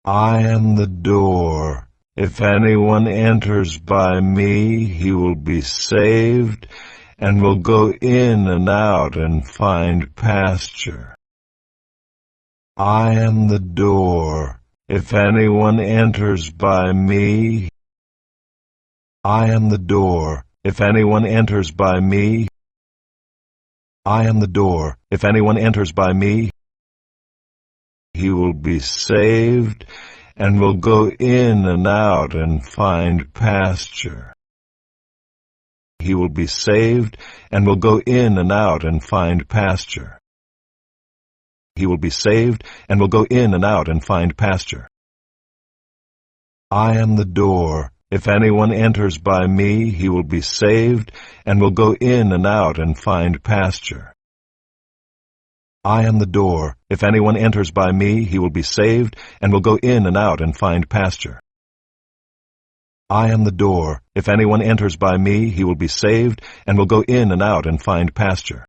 I am the door. If anyone enters by me, he will be saved and will go in and out and find pasture. I am the door. If anyone enters by me, I am the door. If anyone enters by me, I am the door. If anyone enters by me, he will be saved and will go in and out and find pasture. He will be saved and will go in and out and find pasture. He will be saved and will go in and out and find pasture. I am the door. If anyone enters by me, he will be saved and will go in and out and find pasture. I am the door. If anyone enters by me, he will be saved and will go in and out and find pasture. I am the door. If anyone enters by me, he will be saved and will go in and out and find pasture.